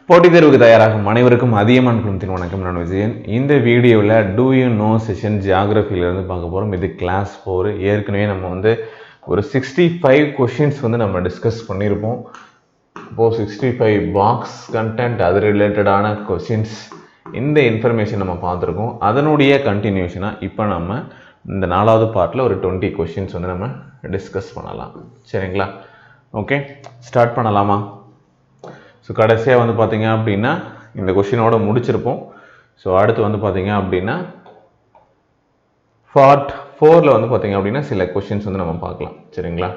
போட்டித் தேர்வுக்கு தயாராகும் அனைவருக்கும் அதியமான் குழுமத்தின் வணக்கம். நான் விஜயன். இந்த வீடியோவில் டூ யூ நோ செஷன் ஜியாகிரஃபியிலேருந்து பார்க்க போகிறோம். இது கிளாஸ் 4. ஏற்கனவே நம்ம ஒரு 65 கொஷின்ஸ் நம்ம டிஸ்கஸ் பண்ணியிருப்போம். இப்போது 65 பாக்ஸ் கண்டென்ட் அது ரிலேட்டடான கொஷின்ஸ் இந்த இன்ஃபர்மேஷன் நம்ம பார்த்துருக்கோம். அதனுடைய கண்டினியூஷனாக இப்போ நம்ம இந்த 4வது பார்ட்டில் ஒரு 20 கொஷின்ஸ் நம்ம டிஸ்கஸ் பண்ணலாம். சரிங்களா? ஓகே, ஸ்டார்ட் பண்ணலாமா? ஸோ கடைசியாக பார்த்தீங்க அப்படின்னா இந்த கொஷினோட முடிச்சிருப்போம். ஸோ அடுத்து பார்த்தீங்க அப்படின்னா பார்ட் 4ல் பார்த்தீங்க அப்படின்னா சில கொஷின்ஸ் நம்ம பார்க்கலாம். சரிங்களா?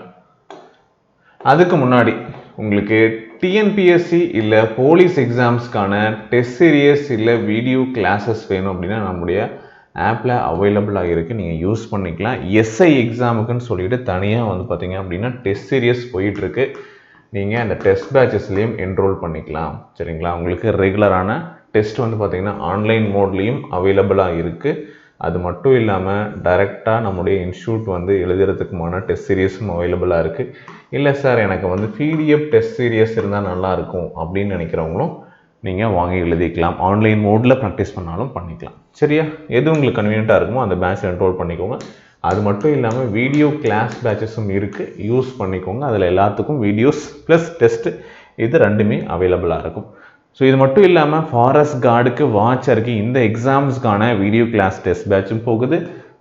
அதுக்கு முன்னாடி உங்களுக்கு டிஎன்பிஎஸ்சி இல்லை போலீஸ் எக்ஸாம்ஸ்க்கான டெஸ்ட் சீரியஸ் இல்லை வீடியோ கிளாஸஸ் வேணும் அப்படின்னா நம்முடைய ஆப்பில் அவைலபிளாக இருக்குது. நீங்கள் யூஸ் பண்ணிக்கலாம். எஸ்ஐ எக்ஸாமுக்குன்னு சொல்லிட்டு தனியாக பார்த்தீங்க அப்படின்னா டெஸ்ட் சீரியஸ் போயிட்டுருக்கு. நீங்கள் அந்த டெஸ்ட் பேட்சஸ்லேயும் என்ரோல் பண்ணிக்கலாம். சரிங்களா? உங்களுக்கு ரெகுலரான டெஸ்ட் பார்த்தீங்கன்னா ஆன்லைன் மோட்லேயும் அவைலபிளாக இருக்குது. அது மட்டும் இல்லாமல் டைரெக்டாக நம்முடைய இன்ஸ்டியூட் எழுதுறதுக்குமான டெஸ்ட் சீரியஸும் அவைலபிளாக இருக்குது. இல்லை சார் எனக்கு பிடிஎஃப் டெஸ்ட் சீரியஸ் இருந்தால் நல்லாயிருக்கும் அப்படின்னு நினைக்கிறவங்களும் நீங்கள் வாங்கி எழுதிக்கலாம். ஆன்லைன் மோடில் ப்ராக்டிஸ் பண்ணாலும் பண்ணிக்கலாம். சரியா? எது உங்களுக்கு கன்வீனியண்ட்டாக இருக்குமோ அந்த பேட்ச் என்ரோல் பண்ணிக்கோங்க. அது மட்டும் இல்லாமல் வீடியோ கிளாஸ் பேட்சஸும் இருக்குது, யூஸ் பண்ணிக்கோங்க. அதில் எல்லாத்துக்கும் வீடியோஸ் ப்ளஸ் டெஸ்ட்டு இது ரெண்டுமே அவைலபிளாக இருக்கும். ஸோ இது மட்டும் இல்லாமல் ஃபாரஸ்ட் கார்டுக்கு வாட்சருக்கு இந்த எக்ஸாம்ஸ்க்கான வீடியோ கிளாஸ் டெஸ்ட் பேட்சும் போகுது.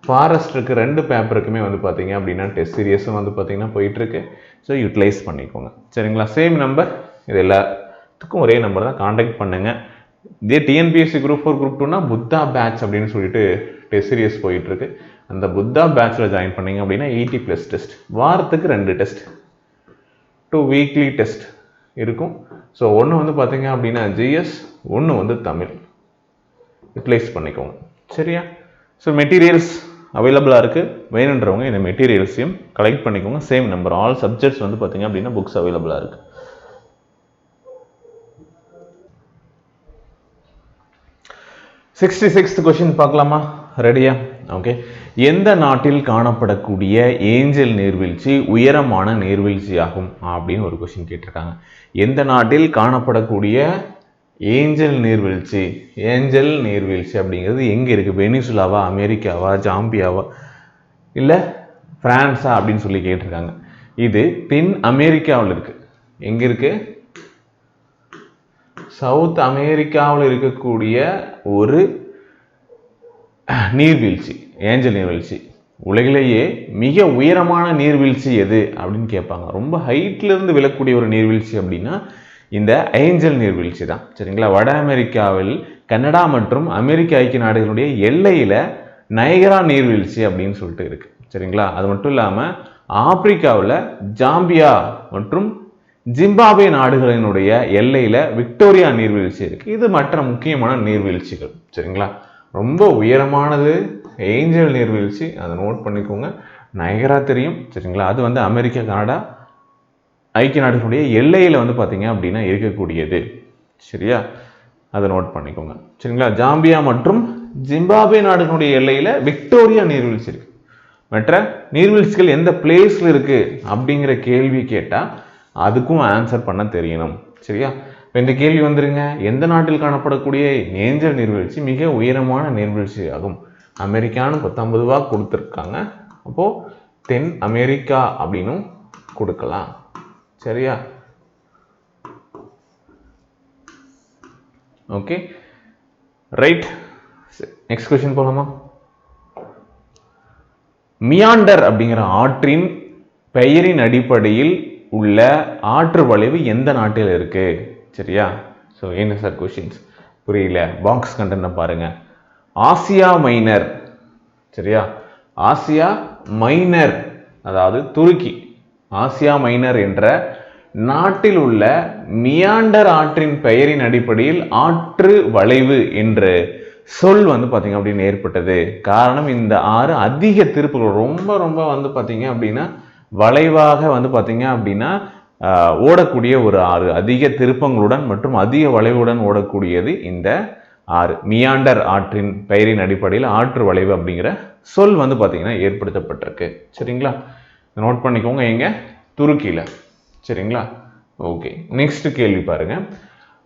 ஃபாரஸ்ட்டுக்கு 2 பேப்பருக்குமே பார்த்தீங்க அப்படின்னா டெஸ்ட் சீரியஸும் பார்த்தீங்கன்னா போயிட்டுருக்கு. ஸோ யூட்டிலைஸ் பண்ணிக்கோங்க. சரிங்களா? சேம் நம்பர், இது எல்லாத்துக்கும் ஒரே நம்பர் தான். காண்டாக்ட் பண்ணுங்கள். இதே டிஎன்பிஎஸ்சி குரூப் 4 குரூப் 2னா புத்தா பேட்ச் அப்படின்னு சொல்லிட்டு டெஸ்ட் சீரியஸ் போயிட்டுருக்கு. அந்த புத்தா பேட்சில் ஜாயின் பண்ணிங்க அப்படின்னா 80+ டெஸ்ட், வாரத்துக்கு 2 டெஸ்ட், 2 வீக்லி டெஸ்ட் இருக்கும். ஸோ ஒன்று பார்த்தீங்க அப்படின்னா ஜிஎஸ், ஒன்று தமிழ். யூட்டிலைஸ் பண்ணிக்கோங்க. சரியா? ஸோ மெட்டீரியல்ஸ் அவைலபிளாக இருக்குது. வேணுன்றவங்க இந்த மெட்டீரியல்ஸையும் கலெக்ட் பண்ணிக்கோங்க. சேம் நம்பர், ஆல் சப்ஜெக்ட்ஸ் பார்த்தீங்க அப்படின்னா புக்ஸ் அவைலபிளாக இருக்குது. சிக்ஸ்த் கொஸ்டின் பார்க்கலாமா? ரெடியா? ஓகே. எந்த நாட்டில் காணப்படக்கூடிய ஏஞ்சல் நீர்வீழ்ச்சி உயரமான நீர்வீழ்ச்சியாகும் அப்படின்னு ஒரு கொஸ்டின் கேட்டிருக்காங்க. எந்த நாட்டில் காணப்படக்கூடிய ஏஞ்சல் நீர்வீழ்ச்சி? ஏஞ்சல் நீர்வீழ்ச்சி அப்படிங்கிறது எங்கே இருக்குது? வெனிசுலாவா, அமெரிக்காவா, ஜாம்பியாவா, இல்லை பிரான்ஸா அப்படின்னு சொல்லி கேட்டிருக்காங்க. இது தென் அமெரிக்காவில் இருக்குது. எங்கே இருக்குது? சவுத் அமெரிக்காவில் இருக்கக்கூடிய ஒரு நீர்வீழ்ச்சி, ஏஞ்சல் நீர்வீழ்ச்சி. உலகிலேயே மிக உயரமான நீர்வீழ்ச்சி எது அப்படின்னு கேட்பாங்க. ரொம்ப ஹைட்லேருந்து விழக்கூடிய ஒரு நீர்வீழ்ச்சி அப்படின்னா இந்த ஏஞ்சல் நீர்வீழ்ச்சி தான். சரிங்களா? வட அமெரிக்காவில் கனடா மற்றும் அமெரிக்க ஐக்கிய நாடுகளுடைய எல்லையில் நயகரா நீர்வீழ்ச்சி அப்படின்னு சொல்லிட்டு இருக்கு. சரிங்களா? அது மட்டும் இல்லாமல் ஆப்பிரிக்காவில் ஜாம்பியா மற்றும் ஜிம்பாப்வே நாடுகளினுடைய எல்லையில் விக்டோரியா நீர்வீழ்ச்சி இருக்குது. இது மற்ற முக்கியமான நீர்வீழ்ச்சிகள். சரிங்களா? ரொம்ப உயரமானது ஏஞ்சல் நீர்வீழ்ச்சி, அதை நோட் பண்ணிக்கோங்க. நயகரா தெரியும். சரிங்களா? அது அமெரிக்கா, கனடா, ஐக்கிய நாடுகளுடைய எல்லையில் பார்த்தீங்க அப்படின்னா இருக்கக்கூடியது. சரியா? அதை நோட் பண்ணிக்கோங்க. சரிங்களா? ஜாம்பியா மற்றும் ஜிம்பாப்வே நாடுகளுடைய எல்லையில் விக்டோரியா நீர்வீழ்ச்சி இருக்கு. மற்ற நீர்வீழ்ச்சிகள் எந்த பிளேஸில் இருக்கு அப்படிங்கிற கேள்வி கேட்டால் அதுக்கும் ஆன்சர் பண்ண தெரியணும். சரியா? இப்போ இந்த கேள்வி வந்துருங்க, எந்த நாட்டில் காணப்படக்கூடிய ஏஞ்சல் நீர்வீழ்ச்சி மிக உயரமான நீர்வீழ்ச்சி ஆகும்? அமெரிக்கான்னு 19 கொடுத்துருக்காங்க. அப்போது தென் அமெரிக்கா அப்படின்னும் கொடுக்கலாம். சரியா? Okay, right. நெக்ஸ்ட் கொஸ்டின் போகலாமா? மியாண்டர் அப்படிங்கிற ஆற்றின் பெயரின் அடிப்படையில் உள்ள ஆற்று வளைவு எந்த நாட்டில் இருக்கு? சரியா? ஸோ என்ன சார் கொஷின்ஸ் புரியல? பாக்ஸ் கண்டென்ட் பாருங்க. Asia minor. சரியா? ஆசியா மைனர் அதாவது துருக்கி. ஆசியா மைனர் என்ற நாட்டில் உள்ள மியாண்டர் ஆற்றின் பெயரின் அடிப்படையில் ஆற்று வளைவு என்ற சொல் பார்த்தீங்க அப்படின்னு ஏற்பட்டது. காரணம், இந்த ஆறு அதிக திருப்புகள், ரொம்ப ரொம்ப பார்த்தீங்க அப்படின்னா வளைவாக பார்த்தீங்க அப்படின்னா ஓடக்கூடிய ஒரு ஆறு, அதிக திருப்பங்களுடன் மற்றும் அதிக வளைவுடன் ஓடக்கூடியது இந்த ஆறு. மியாண்டர் ஆற்றின் பெயரின் அடிப்படையில் ஆற்று வளைவு அப்படிங்கிற சொல் பார்த்தீங்கன்னா ஏற்படுத்தப்பட்டிருக்கு. சரிங்களா? நோட் பண்ணிக்கோங்க. எங்க? துருக்கியில். சரிங்களா? ஓகே, நெக்ஸ்ட் கேள்வி பாருங்க.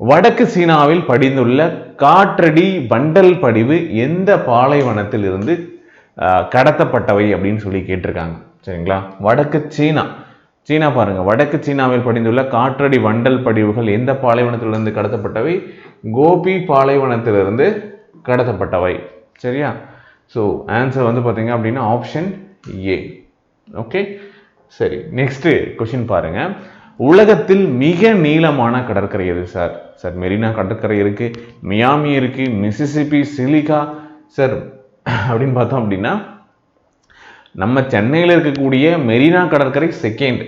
வடக்கு சீனாவில் படிந்துள்ள காற்றடி வண்டல் படிவு எந்த பாலைவனத்தில் இருந்து கடத்தப்பட்டவை அப்படின்னு சொல்லி கேட்டிருக்காங்க. சரிங்களா, வடக்கு சீனா பாருங்க, வடக்கு சீனாவில் படிந்துள்ள காற்றடி வண்டல் படிவுகள் எந்த பாலைவனத்திலிருந்து கடத்தப்பட்டவை? கோபி பாலைவனத்திலிருந்து கடத்தப்பட்டவை. சரியா? ஸோ ஆன்சர் வந்து பார்த்தீங்க அப்படின்னா ஆப்ஷன் ஏ. ஓகே, சரி. நெக்ஸ்ட் கொஸ்டின் பாருங்க. உலகத்தில் மிக நீளமான கடற்கரை எது சார்? சார் மெரினா கடற்கரை இருக்கு, மியாமி இருக்கு, மிசிசிப்பி, சிலிகா சார் அப்படின்னு பார்த்தோம் அப்படின்னா நம்ம சென்னையில் இருக்கக்கூடிய மெரினா கடற்கரை செகண்ட்.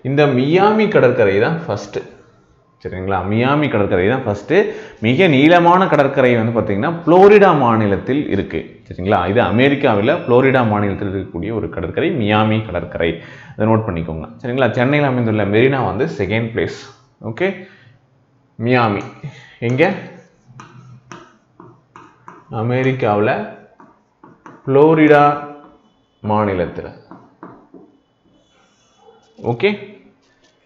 இந்த மியாமி கடற்கரை தான் ஃபர்ஸ்ட். சரிங்களா, மியாமி கடற்கரை தான் ஃபர்ஸ்ட். மிக நீளமான கடற்கரை வந்து பார்த்தீங்கன்னா புளோரிடா மாநிலத்தில் இருக்கு. சரிங்களா, இது அமெரிக்காவில் புளோரிடா மாநிலத்தில் இருக்கக்கூடிய ஒரு கடற்கரை மியாமி கடற்கரை. அதை நோட் பண்ணிக்கோங்க. சரிங்களா, சென்னையில் அமைந்துள்ள மெரினா வந்து செகண்ட் பிளேஸ். ஓகே, மியாமி எங்க? அமெரிக்காவில் புளோரிடா மாநிலத்தில். ஓகே,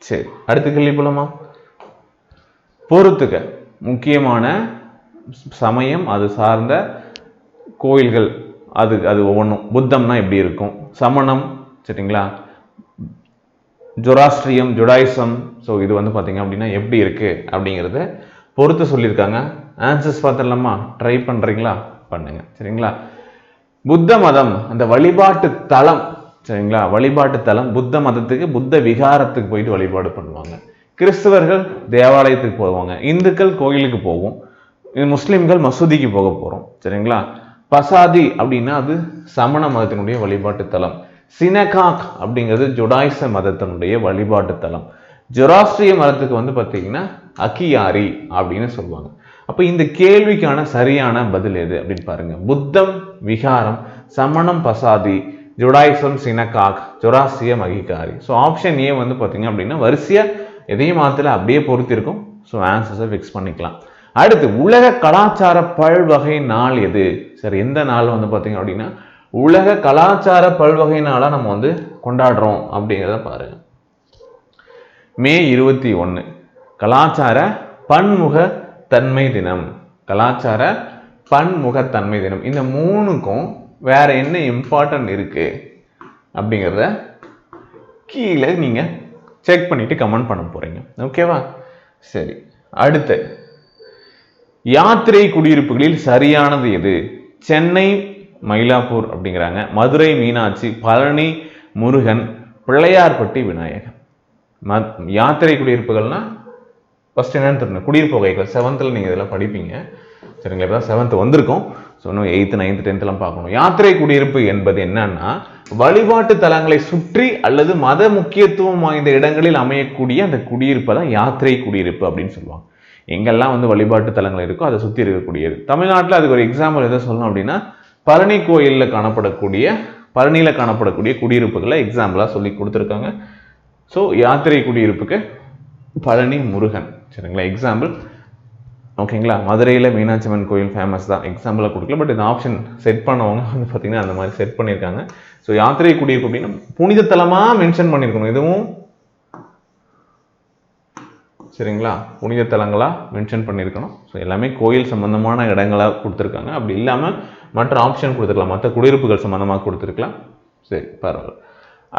சரி. அடுத்த கேள்வி போலாமா? பொறுத்துக்க முக்கியமான சமயம் அது சார்ந்த கோயில்கள், அது ஒவ்வொன்றும். புத்தம்னா எப்படி இருக்கும், சமணம், சரிங்களா, ஜொராஸ்ட்ரியம், ஜுடாயிசம், ஸோ இது வந்து பார்த்தீங்க அப்படின்னா எப்படி இருக்கு அப்படிங்கிறத பொறுத்து சொல்லியிருக்காங்க. ஆன்சர்ஸ் பார்த்துடலாமா? ட்ரை பண்ணுறீங்களா? பண்ணுங்க. சரிங்களா, புத்த மதம் அந்த வழிபாட்டு தலம், சரிங்களா, வழிபாட்டு தலம் புத்த மதத்துக்கு புத்த விகாரத்துக்கு போயிட்டு வழிபாடு பண்ணுவாங்க. கிறிஸ்தவர்கள் தேவாலயத்துக்கு போவாங்க, இந்துக்கள் கோயிலுக்கு போவோம், முஸ்லிம்கள் மசூதிக்கு போக போகிறோம். சரிங்களா, பசாதி அப்படின்னா அது சமண மதத்தினுடைய வழிபாட்டு தலம். சினகாக் அப்படிங்கிறது ஜுடாயிச மதத்தினுடைய வழிபாட்டு தலம். ஜொராஸ்ட்ரிய மதத்துக்கு வந்து பார்த்தீங்கன்னா அகியாரி அப்படின்னு சொல்லுவாங்க. அப்போ இந்த கேள்விக்கான சரியான பதில் எது அப்படின்னு பாருங்க. புத்தம் விகாரம், சமணம் பசாதி, ஜுடாயிசம் சினகாக், ஜொராஸ்ட்ரியம் அகிகாரி. ஸோ ஆப்ஷன் ஏ வந்து பார்த்தீங்க அப்படின்னா வரிசையா எதையும் மாத்திர அப்படியே பொறுத்து இருக்கும். ஸோ ஆன்சர்ஸை ஃபிக்ஸ் பண்ணிக்கலாம். அடுத்து, உலக கலாச்சார பல்வகை நாள் எது? சரி, எந்த நாள் வந்து பார்த்தீங்க அப்படின்னா உலக கலாச்சார பல்வகை நாளா நம்ம வந்து கொண்டாடுறோம் அப்படிங்கிறத பாருங்க. மே 21 கலாச்சார பன்முக தன்மை தினம். கலாச்சார பன்முகத்தன்மை தினம். இந்த மூணுக்கும் வேற என்ன இம்பார்ட்டன்ட் இருக்கு அப்படிங்கிறத கீழே நீங்க செக் பண்ணிட்டு கமெண்ட் பண்ண போறீங்க. ஓகேவா? சரி, அடுத்து யாத்திரை குடியிருப்புகளில் சரியானது எது? சென்னை மயிலாப்பூர் அப்படிங்கிறாங்க, மதுரை மீனாட்சி, பழனி முருகன், பிள்ளையார்பட்டி விநாயகர். யாத்திரை குடியிருப்புகள்னா ஃபர்ஸ்ட் என்னன்னு தெரியணும். குடியிருப்பு வகைகள் 7th நீங்க இதெல்லாம் படிப்பீங்க. சரிங்களா, இப்போ தான் 7th வந்திருக்கும். ஸோ இன்னும் 8th 9th 10th பார்க்கணும். யாத்திரை குடியிருப்பு என்பது என்னன்னா வழிபாட்டு தலங்களை சுற்றி அல்லது மத முக்கியத்துவம் வாய்ந்த இடங்களில் அமையக்கூடிய அந்த குடியிருப்பை தான் யாத்திரை குடியிருப்பு அப்படின்னு சொல்லுவாங்க. எங்கெல்லாம் வந்து வழிபாட்டு தலங்கள் இருக்கோ அதை சுற்றி இருக்கக்கூடியது. தமிழ்நாட்டில் அதுக்கு ஒரு எக்ஸாம்பிள் எதை சொல்லணும் அப்படின்னா பழனி கோயிலில் பழனியில் காணப்படக்கூடிய குடியிருப்புகளை எக்ஸாம்பிளாக சொல்லி கொடுத்துருக்காங்க. ஸோ யாத்திரை குடியிருப்புக்கு பழனி முருகன். சரிங்களா, எக்ஸாம்பிள். ஓகேங்களா, மதுரையில் மீனாட்சி அம்மன் கோயில் ஃபேமஸ் தான், எக்ஸாம்பிளாக கொடுக்கல. பட் இந்த ஆப்ஷன் செட் பண்ணவங்க வந்து பார்த்தீங்கன்னா அந்த மாதிரி செட் பண்ணியிருக்காங்க. ஸோ யாத்திரை குடியிருப்பு அப்படின்னா புனித தலமாக மென்ஷன் பண்ணியிருக்கணும். இதுவும் சரிங்களா, புனித தலங்களா மென்ஷன் பண்ணியிருக்கணும். ஸோ எல்லாமே கோயில் சம்பந்தமான இடங்களாக கொடுத்துருக்காங்க. அப்படி இல்லாமல் மற்ற ஆப்ஷன் கொடுத்துருக்கலாம், மற்ற குடியிருப்புகள் சம்பந்தமாக கொடுத்துருக்கலாம். சரி, பரவாயில்ல.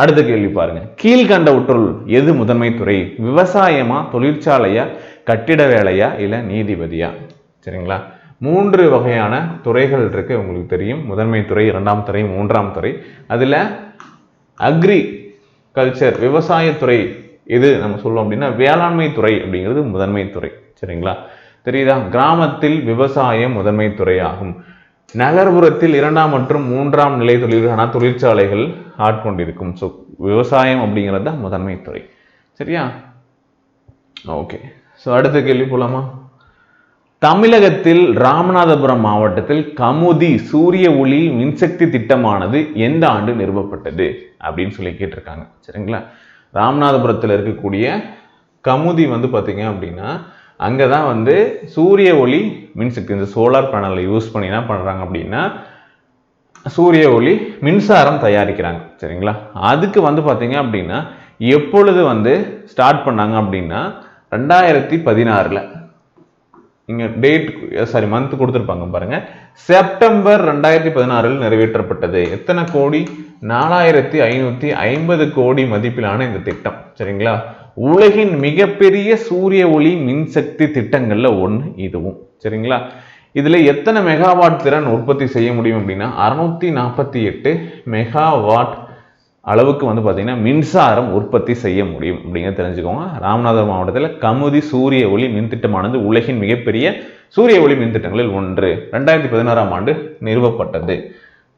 அடுத்த கேள்வி பாருங்க. கீழ்கண்டவற்றுள் எது முதன்மை துறை? விவசாயமா, தொழிற்சாலையா, கட்டிட வேலையா, இல்ல நீதிபதியா? சரிங்களா, 3 வகையான துறைகள் இருக்கு, உங்களுக்கு தெரியும். முதன்மை துறை, 2ஆம் துறை, 3ஆம் துறை. அதுல அக்ரிகல்ச்சர் விவசாயத்துறை எது நம்ம சொல்லுவோம் அப்படின்னா வேளாண்மை துறை அப்படிங்கிறது முதன்மை துறை. சரிங்களா, தெரியுதா? கிராமத்தில் விவசாயம் முதன்மை துறை ஆகும். நகர்ப்புறத்தில் 2ஆம் மற்றும் 3ஆம் நிலை தொழில்களான தொழிற்சாலைகள் ஆட்கொண்டிருக்கும். ஸோ விவசாயம் அப்படிங்கிறது தான் முதன்மை துறை. சரியா? ஓகே. ஸோ அடுத்த கேள்வி போலாமா? தமிழகத்தில் ராமநாதபுரம் மாவட்டத்தில் கமுதி சூரிய ஒளி மின்சக்தி திட்டமானது எந்த ஆண்டு நிறுவப்பட்டது அப்படின்னு சொல்லி கேட்டிருக்காங்க. சரிங்களா, ராமநாதபுரத்தில் இருக்கக்கூடிய கமுதி வந்து பார்த்தீங்க அப்படின்னா அங்கே தான் வந்து சூரிய ஒளி மின்சக்தி, இந்த சோலார் பேனலை யூஸ் பண்ணி என்ன பண்ணுறாங்க அப்படின்னா சூரிய ஒளி மின்சாரம் தயாரிக்கிறாங்க. சரிங்களா? அதுக்கு வந்து பார்த்தீங்க அப்படின்னா எப்பொழுது வந்து ஸ்டார்ட் பண்ணாங்க அப்படின்னா 2016ல் இங்க டேட் மந்த் கொடுத்துருப்பாங்க பாருங்க. செப்டம்பர் 2016ல் நிறைவேற்றப்பட்டது. எத்தனை கோடி? 4550 கோடி மதிப்பிலான இந்த திட்டம். சரிங்களா? உலகின் மிகப்பெரிய சூரிய ஒளி மின்சக்தி திட்டங்கள்ல ஒன்று இதுவும். சரிங்களா? இதுல எத்தனை மெகாவாட் திறன் உற்பத்தி செய்ய முடியும் அப்படின்னா 648 மெகாவாட் அளவுக்கு வந்து பார்த்தீங்கன்னா மின்சாரம் உற்பத்தி செய்ய முடியும் அப்படிங்கிறத தெரிஞ்சுக்கோங்க. ராமநாதபுரம் மாவட்டத்தில் கமுதி சூரிய ஒளி மின் திட்டமானது உலகின் மிகப்பெரிய சூரிய ஒளி மின் திட்டங்களில் ஒன்று. 2016ஆம் ஆண்டு நிறுவப்பட்டது.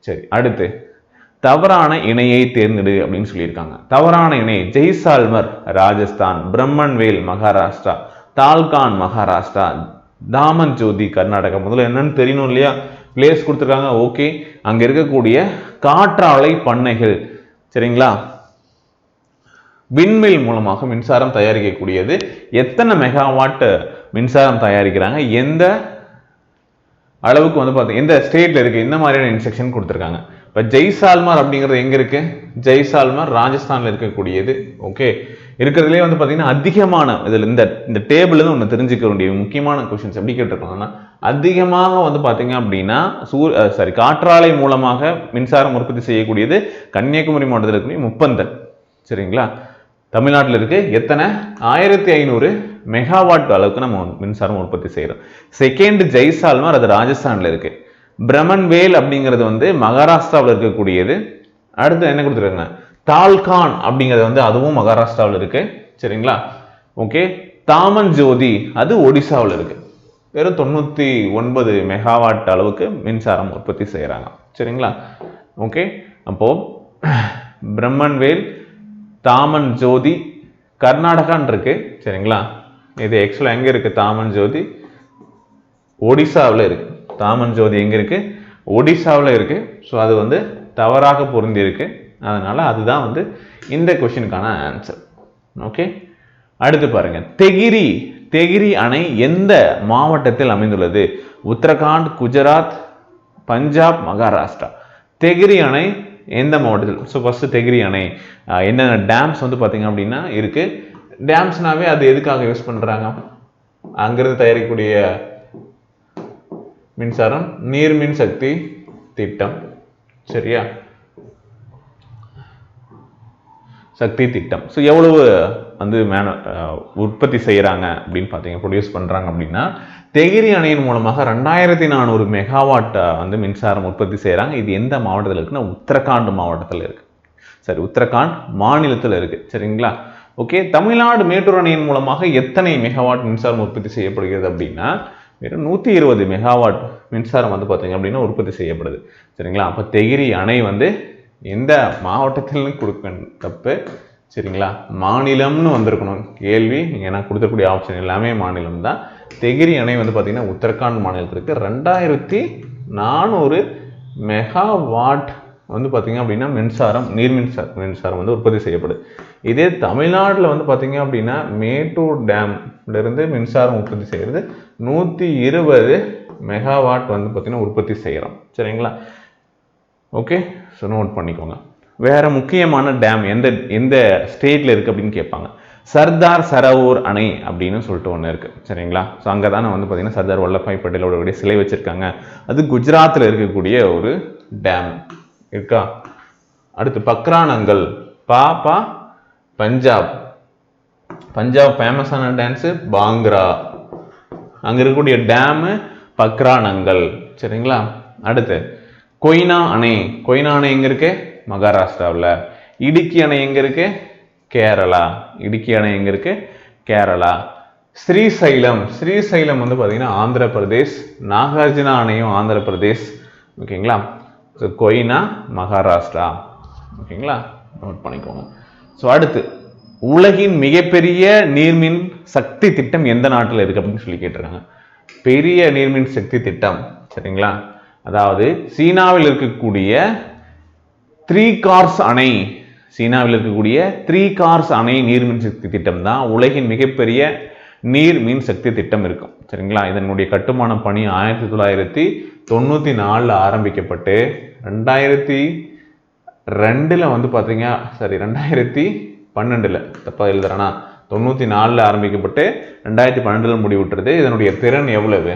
சரி, அடுத்து தவறான இணையை தேர்ந்தெடு அப்படின்னு சொல்லியிருக்காங்க. தவறான இணை ஜெய்சால்மர் ராஜஸ்தான், பிரம்மன்வேல் மகாராஷ்டிரா, தால்கான் மகாராஷ்டிரா, தாமன் ஜோதி கர்நாடகா. முதல்ல என்னன்னு தெரியணும் இல்லையா? பிளேஸ் கொடுத்துருக்காங்க. ஓகே, அங்க இருக்கக்கூடிய காற்றாலை பண்ணைகள். சரிங்களா? விண்மில் மூலமாக மின்சாரம் தயாரிக்கக்கூடியது. எத்தனை மெகாவாட் மின்சாரம் தயாரிக்கிறாங்க, எந்த அளவுக்கு வந்து பார்த்தீங்கன்னா எந்த ஸ்டேட்ல இருக்கு, இந்த மாதிரியான இன்ஸ்ட்ரக்ஷன் கொடுத்துருக்காங்க. இப்போ ஜெய்சால்மர் அப்படிங்கிறது எங்க இருக்கு? ஜெய்சால்மர் ராஜஸ்தான்ல இருக்கக்கூடியது. ஓகே, இருக்கிறதுலே வந்து பார்த்தீங்கன்னா அதிகமான இதில் இந்த டேபிள் ஒன்று தெரிஞ்சுக்க வேண்டிய முக்கியமான கொஸ்டின்ஸ் எப்படி கேட்டிருக்காங்கன்னா, அதிகமாக வந்து பார்த்தீங்க அப்படின்னா காற்றாலை மூலமாக மின்சாரம் உற்பத்தி செய்யக்கூடியது கன்னியாகுமரி மாவட்டத்தில் இருக்கக்கூடிய முப்பந்தல். சரிங்களா? தமிழ்நாட்டில் இருக்கு. எத்தனை? 1500 மெகாவாட் அளவுக்கு நம்ம மின்சாரம் உற்பத்தி செய்யறோம். செகண்ட் ஜெய்சால்மர், அது ராஜஸ்தான்ல இருக்கு. பிரமன்வேல் அப்படிங்கிறது வந்து மகாராஷ்டிராவில் இருக்கக்கூடியது. அடுத்து என்ன கொடுத்துருக்காங்க? தால்கான் அப்படிங்கிறது வந்து அதுவும் மகாராஷ்டிராவில் இருக்கு. சரிங்களா? ஓகே, தாமன் ஜோதி அது ஒடிசாவில் இருக்கு. வெறும் 99 மெகாவாட் அளவுக்கு மின்சாரம் உற்பத்தி செய்யறாங்க. சரிங்களா? ஓகே, அப்போ பிரம்மன்வேல், தாமன் ஜோதி கர்நாடகான் இருக்கு. சரிங்களா? இது ஆக்சுவலா எங்க இருக்கு? தாமன் ஜோதி ஒடிசாவில் இருக்கு. தாமன் ஜோதி எங்க இருக்கு? ஒடிசாவில் இருக்கு. ஸோ அது வந்து தவறாக பொருந்தி இருக்கு. அதனால அதுதான் வந்து இந்த கொஸ்டினுக்கான ஆன்சர். ஓகே, அடுத்து பாருங்க. தெகிரி அணை எந்த மாவட்டத்தில் அமைந்துள்ளது? உத்தரகாண்ட், குஜராத், பஞ்சாப், மகாராஷ்டிரா. தெகிரி அணை எந்த மாவட்டத்தில்? ஸோ ஃபர்ஸ்ட் தெகிரி அணை என்னென்ன டேம்ஸ் வந்து பார்த்தீங்க அப்படின்னா இருக்கு. டேம்ஸ்னாவே அது எதுக்காக யூஸ் பண்றாங்க? அங்கிருந்து தயாரிக்கக்கூடிய மின்சாரம் நீர்மின் சக்தி திட்டம். சரியா? சக்தி திட்டம். ஸோ எவ்வளவு வந்து உற்பத்தி செய்யறாங்க அப்படின்னு பார்த்தீங்க, ப்ரொடியூஸ் பண்றாங்க அப்படின்னா தெகிரி அணையின் மூலமாக 2400 மெகாவாட் வந்து மின்சாரம் உற்பத்தி செய்யறாங்க. இது எந்த மாவட்டத்தில் இருக்குன்னா உத்தரகாண்ட் மாவட்டத்தில் இருக்கு. சரி, உத்தரகாண்ட் மாநிலத்தில் இருக்கு. சரிங்களா? ஓகே, தமிழ்நாடு மேட்டூர் அணையின் மூலமாக எத்தனை மெகாவாட் மின்சாரம் உற்பத்தி செய்யப்படுகிறது அப்படின்னா வெறும் 120 மெகாவாட் மின்சாரம் வந்து பார்த்தீங்க அப்படின்னா உற்பத்தி செய்யப்படுது. சரிங்களா? அப்போ தெகிரி அணை வந்து எந்த மாவட்டத்தில் கொடுக்க தப்பு. சரிங்களா? மாநிலம்னு வந்திருக்கணும் கேள்வி. ஏன்னா கொடுத்தக்கூடிய ஆப்ஷன் எல்லாமே மாநிலம் தான். தெகிரி அணை வந்து பார்த்தீங்கன்னா உத்தரகாண்ட் மாநிலத்திற்கு 2400 மெகாவாட் வந்து பார்த்தீங்க அப்படின்னா மின்சாரம் வந்து உற்பத்தி செய்யப்படுது. இதே தமிழ்நாட்டில் வந்து பார்த்தீங்க அப்படின்னா மேட்டூர் டேம்ல இருந்து மின்சாரம் உற்பத்தி செய்யறது 120 மெகாவாட் வந்து பார்த்தீங்கன்னா உற்பத்தி செய்யறோம். சரிங்களா? ஓகே, ஸோ நோட் பண்ணிக்கோங்க. வேற முக்கியமான டேம் எந்த ஸ்டேட்ல இருக்கு அப்படின்னு கேட்பாங்க. சர்தார் சரோவர் அணை அப்படின்னு சொல்லிட்டு ஒன்று இருக்கு. சரிங்களா? ஸோ அங்கே தானே வந்து பார்த்தீங்கன்னா சர்தார் வல்லபாய் பட்டேலோட சிலை வச்சிருக்காங்க. அது குஜராத்தில் இருக்கக்கூடிய ஒரு டேம் இருக்கா. அடுத்து பக்ரானங்கல், பாப்பா பஞ்சாப் ஃபேமஸான டான்ஸ் பாங்க்ரா. அங்க இருக்கக்கூடிய டேம் பக்ரானங்கல். சரிங்களா? அடுத்து கொய்னா அணை எங்க இருக்கு? மகாராஷ்டிராவில். இடுக்கி அணை எங்க இருக்கு? கேரளா. ஸ்ரீசைலம் வந்து பாத்தீங்கன்னா ஆந்திர பிரதேஷ். நாகார்ஜுனா அணையும் ஆந்திர பிரதேஷ். ஓகேங்களா? கொய்னா மகாராஷ்டிரா. ஓகேங்களா? நோட் பண்ணிக்கோங்க. ஸோ அடுத்து உலகின் மிகப்பெரிய நீர்மின் சக்தி திட்டம் எந்த நாட்டில் இருக்கு அப்படின்னு சொல்லி கேட்டிருக்காங்க. பெரிய நீர்மின் சக்தி திட்டம். சரிங்களா? அதாவது சீனாவில் இருக்கக்கூடிய 3 கார்ஸ் அணை நீர்மின் சக்தி திட்டம் தான் உலகின் மிகப்பெரிய நீர் மின் சக்தி திட்டம் இருக்கும். சரிங்களா? இதனுடைய கட்டுமான பணி 1994 ஆரம்பிக்கப்பட்டு 2002 வந்து பார்த்தீங்க 2012 தப்பா எழுதுறேனா 94 ஆரம்பிக்கப்பட்டு 2012 முடிவுற்றது. இதனுடைய திறன் எவ்வளவு?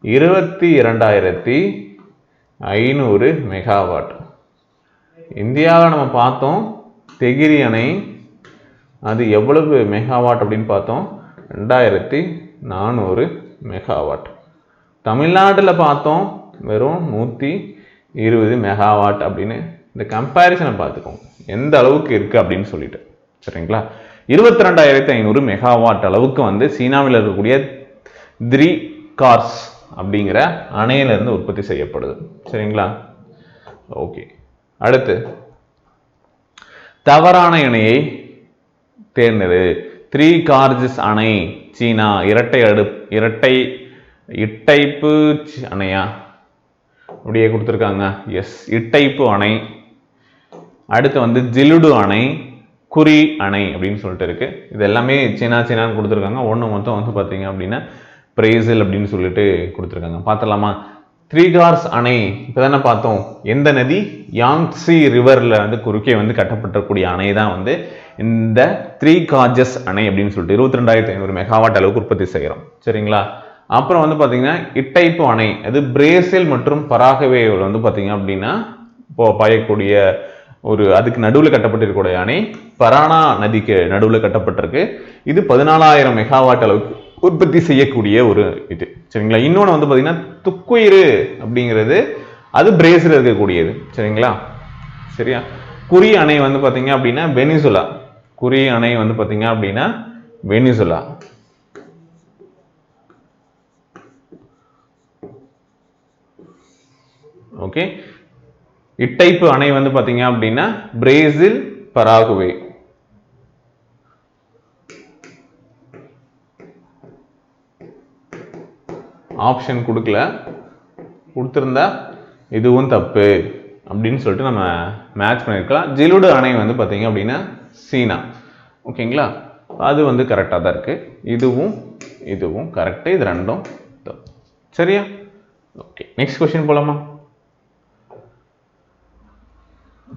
22,500 மெகாவாட். இந்தியாவில் நம்ம பார்த்தோம் தெகிரி அணை, அது எவ்வளவு மெகாவாட் அப்படின்னு பார்த்தோம் 2400 மெகாவாட். தமிழ்நாட்டில் பார்த்தோம் வெறும் 120 மெகாவாட் அப்படின்னு. இந்த கம்பேரிசனை பார்த்துக்கோங்க எந்த அளவுக்கு இருக்கு அப்படின்னு சொல்லிட்டு. சரிங்களா? 22,500 மெகாவாட் அளவுக்கு வந்து சீனாவில் இருக்கக்கூடிய 3 கார்ஸ் அப்படிங்கிற அணையிலிருந்து உற்பத்தி செய்யப்படுது. சரிங்களா? ஓகே, அடுத்து தவறான இணையை தேர்ந்தெடு. 3 கார்ஜஸ் அணை சீனா இட்டைப்பு அணையா அப்படியே கொடுத்துருக்காங்க. எஸ், இட்டைப்பு அணை. அடுத்து வந்து ஜிலுடு அணை, குறி அணை அப்படின்னு சொல்லிட்டு இருக்கு. இது எல்லாமே சீனான்னு கொடுத்துருக்காங்க. ஒன்று மொத்தம் வந்து பார்த்தீங்க அப்படின்னா பிரேசில் அப்படின்னு சொல்லிட்டு கொடுத்துருக்காங்க. பார்த்துடலாமா? 3 கார்ஸ் அணை இப்போ தானே பார்த்தோம். எந்த நதி? யாங்ஸி ரிவரில் வந்து குறுக்கே வந்து கட்டப்பட்டக்கூடிய அணை தான் வந்து இந்த 3 கார்ஜஸ் அணை அப்படின்னு சொல்லிட்டு 22,500 மெகாவாட் அளவுக்கு உற்பத்தி செய்கிறோம். சரிங்களா? அப்புறம் வந்து பார்த்தீங்கன்னா இட்டைப்பு அணை, அது பிரேசில் மற்றும் பராகுவேவில் வந்து பார்த்தீங்க அப்படின்னா இப்போ பாயக்கூடிய ஒரு அதுக்கு நடுவில் கட்டப்பட்டிருக்கக்கூடிய அணை பரானா நதிக்கு நடுவில் கட்டப்பட்டிருக்கு. இது 14,000 மெகாவாட் அளவுக்கு உற்பத்தி செய்யக்கூடிய ஒரு இது. சரிங்களா? இன்னொன்று வந்து பார்த்தீங்கன்னா துக்குயிரு அப்படிங்கிறது அது பிரேசில் இருக்கக்கூடியது. சரிங்களா? சரியா? குறி அணை வந்து பார்த்தீங்க அப்படின்னா வெனிசுலா. குறி அணை வந்து பார்த்தீங்க அப்படின்னா வெனிசுலா. ஓகே, இட்டைப்பு அணை வந்து பார்த்தீங்க அப்படின்னா பிரேசில், பராகுவே. ஆப்ஷன் கொடுக்கல, கொடுத்துருந்தா இதுவும் தப்பு அப்படின்னு சொல்லிட்டு நம்ம மேட்ச் பண்ணியிருக்கலாம். ஜிலுடு அணை வந்து பார்த்தீங்க அப்படின்னா சீனா. ஓகேங்களா? அது வந்து கரெக்டாக தான் இருக்கு. இதுவும் கரெக்டு. இது ரெண்டும் தப்பு. சரியா? ஓகே, நெக்ஸ்ட் கொஸ்டின் போலாமா?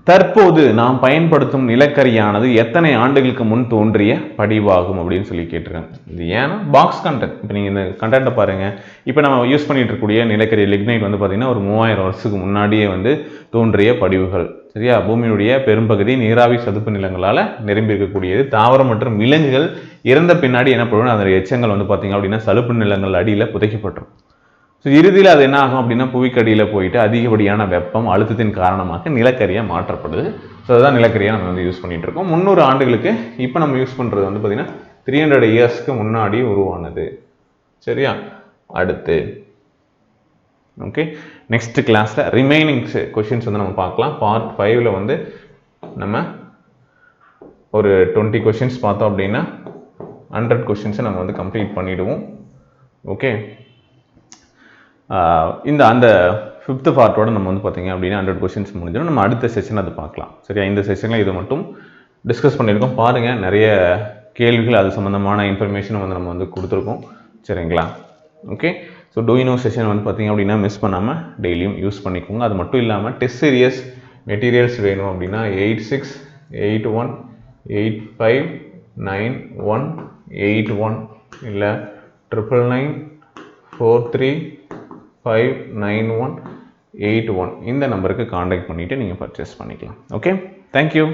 தற்போது நாம் பயன்படுத்தும் நிலக்கரியானது எத்தனை ஆண்டுகளுக்கு முன் தோன்றிய படிவாகும் அப்படின்னு சொல்லி கேட்டிருக்காங்க. இது ஏன்னா பாக்ஸ் கண்டென்ட். இப்போ நீங்கள் இந்த கண்டென்ட்டை பாருங்க. இப்போ நம்ம யூஸ் பண்ணிட்டு இருக்கக்கூடிய நிலக்கரி லிக்னைட் வந்து பார்த்தீங்கன்னா ஒரு 3000 வருஷத்துக்கு முன்னாடியே வந்து தோன்றிய படிவுகள். சரியா? பூமியினுடைய பெரும்பகுதி நீராவி சதுப்பு நிலங்களால் நிரம்பி இருக்கக்கூடியது. தாவரம் மற்றும் விலங்குகள் இறந்த பின்னாடி என்ன பண்ணுவோம், அதோட எச்சங்கள் வந்து பார்த்தீங்க அப்படின்னா சதுப்பு நிலங்கள் அடியில் புதைக்கப்பட்டிருக்கும். ஸோ இறுதியில் அது என்ன ஆகும் அப்படின்னா புவிக்கடியில் போயிட்டு அதிகப்படியான வெப்பம் அழுத்தத்தின் காரணமாக நிலக்கரியாக மாற்றப்படுது. ஸோ அதுதான் நிலக்கரியாக நம்ம வந்து யூஸ் பண்ணிட்டு இருக்கோம். 300 ஆண்டுகளுக்கு இப்போ நம்ம யூஸ் பண்ணுறது வந்து பார்த்தீங்கன்னா 300 இயர்ஸ்க்கு முன்னாடி உருவானது. சரியா? அடுத்து ஓகே, நெக்ஸ்ட் கிளாஸில் ரிமைனிங் கொஷின்ஸ் வந்து நம்ம பார்க்கலாம். பார்ட் 5ல் வந்து நம்ம ஒரு 20 கொஷின்ஸ் பார்த்தோம் அப்படின்னா 100 கொஷின்ஸை நம்ம வந்து கம்ப்ளீட் பண்ணிவிடுவோம். ஓகே, அந்த 5th பார்ட்டோட நம்ம வந்து பார்த்தீங்க அப்படின்னா 100 கொஷின்ஸ் முடிஞ்சிடும். நம்ம அடுத்த செஷன் அதை பார்க்கலாம். சரியா? இந்த செஷனில் இதை மட்டும் டிஸ்கஸ் பண்ணியிருக்கோம். பாருங்கள், நிறைய கேள்விகள் அது சம்மந்தமான இன்ஃபர்மேஷன் வந்து நம்ம வந்து கொடுத்துருக்கோம். சரிங்களா? ஓகே, ஸோ டூயினோ செஷன் வந்து பார்த்தீங்க அப்படின்னா மிஸ் பண்ணாமல் டெய்லியும் யூஸ் பண்ணிக்கோங்க. அது மட்டும் இல்லாமல் டெஸ்ட் சீரியஸ் மெட்டீரியல்ஸ் வேணும் அப்படின்னா 8681859181 இல்லை 9994359181 இந்த நம்பருக்கு காண்டாக்ட் பண்ணிவிட்டு நீங்கள் பர்ச்சேஸ் பண்ணிக்கலாம். Okay, thank you.